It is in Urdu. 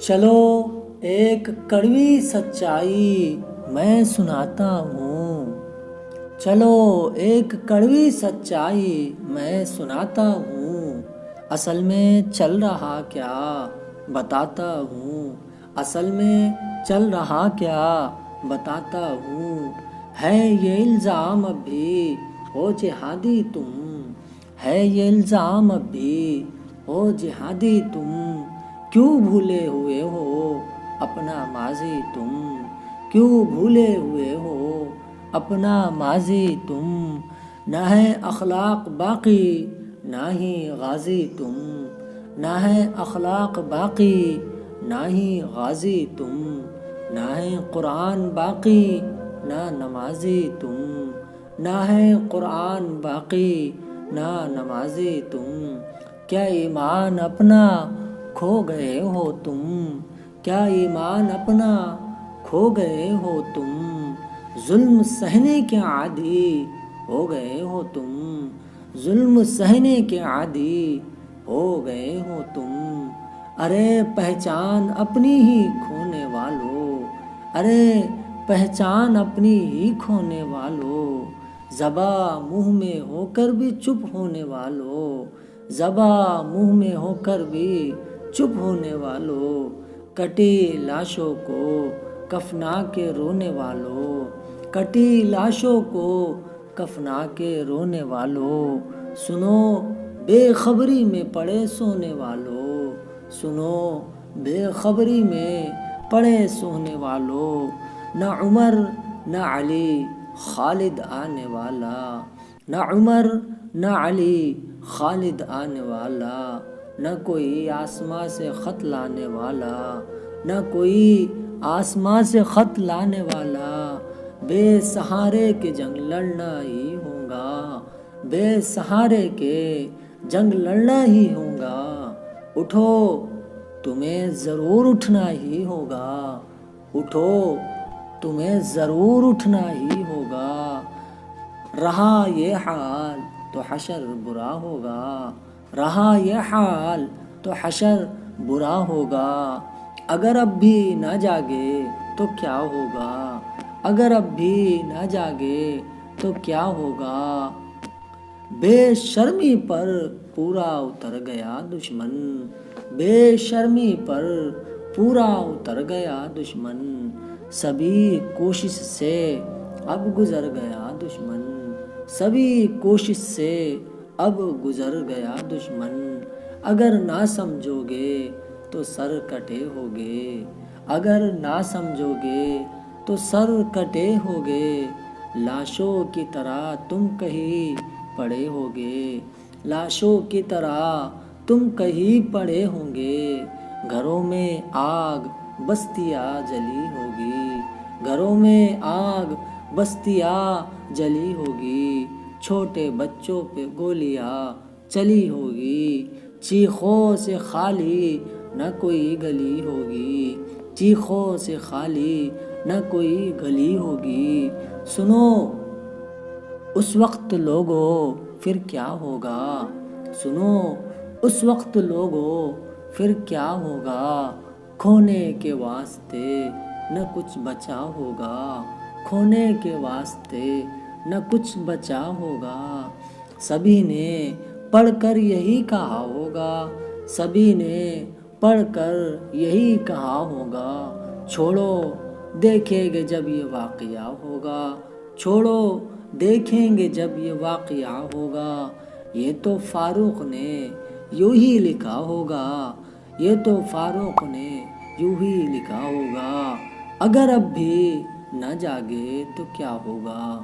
چلو ایک کڑوی سچائی میں سناتا ہوں، چلو ایک کڑوی سچائی میں سناتا ہوں، اصل میں چل رہا کیا بتاتا ہوں، اصل میں چل رہا کیا بتاتا ہوں۔ ہے یہ الزام اب بھی ہو جہادی تم، ہے یہ الزام اب بھی ہو جہادی تم، کیوں بھولے ہوئے ہو اپنا ماضی تم، کیوں بھولے ہوئے ہو اپنا ماضی تم، نہ ہے اخلاق باقی نہ ہی غازی تم، نہ ہے اخلاق باقی نہ ہی غازی تم، نہ ہے قرآن باقی نہ نمازی تم، نہ ہے قرآن باقی نہ نمازی تم، کیا ایمان اپنا کھو گئے ہو تم، کیا ایمان اپنا کھو گئے ہو تم، ظلم سہنے کے عادی ہو گئے ہو تم، ظلم سہنے کے عادی ہو گئے ہو تم، ارے پہچان اپنی ہی کھونے والو، ارے پہچان اپنی ہی کھونے والو، زباں منہ میں ہو کر بھی چپ ہونے والو، زباں منہ میں ہو کر بھی چپ ہونے والو، کٹی لاشوں کو کفنا کے رونے والو، کٹی لاشوں کو کفنا کے رونے والو، سنو بے خبری میں پڑے سونے والو، سنو بے خبری میں پڑے سونے والو، نہ عمر نہ علی خالد آنے والا، نہ عمر نہ علی خالد آنے والا، نہ کوئی آسماں سے خط لانے والا، نہ کوئی آسماں سے خط لانے والا، بے سہارے کے جنگ لڑنا ہی ہوگا، بے سہارے کے جنگ لڑنا ہی ہوگا، اٹھو تمہیں ضرور اٹھنا ہی ہوگا، اٹھو تمہیں ضرور اٹھنا ہی ہوگا، رہا یہ حال تو حشر برا ہوگا، رہا یہ حال تو حشر برا ہوگا، اگر اب بھی نہ جاگے تو کیا ہوگا، اگر اب بھی نہ جاگے تو کیا ہوگا، بے شرمی پر پورا اتر گیا دشمن، بے شرمی پر پورا اتر گیا دشمن، سبھی کوشش سے اب گزر گیا دشمن، سبھی کوشش سے اب گزر گیا دشمن، اگر نہ سمجھو گے تو سر کٹے ہوگے، اگر نہ سمجھو گے تو سر کٹے ہوگے، لاشوں کی طرح تم کہیں پڑے ہوگے، لاشوں کی طرح تم کہیں پڑے ہوں گے، گھروں میں آگ بستیاں جلی ہوگی، گھروں میں آگ بستیاں جلی ہوگی، چھوٹے بچوں پہ گولیاں چلی ہوگی، چیخوں سے خالی نہ کوئی گلی ہوگی، چیخوں سے خالی نہ کوئی گلی ہوگی، سنو اس وقت لوگو پھر کیا ہوگا، سنو اس وقت لوگو پھر کیا ہوگا، کھونے کے واسطے نہ کچھ بچا ہوگا، کھونے کے واسطے نہ کچھ بچا ہوگا، سبھی نے پڑھ کر یہی کہا ہوگا، سبھی نے پڑھ کر یہی کہا ہوگا، چھوڑو دیکھیں گے جب یہ واقعہ ہوگا، چھوڑو دیکھیں گے جب یہ واقعہ ہوگا، یہ تو فاروق نے یوں ہی لکھا ہوگا، یہ تو فاروق نے یوں ہی لکھا ہوگا، اگر اب بھی نہ جاگے تو کیا ہوگا۔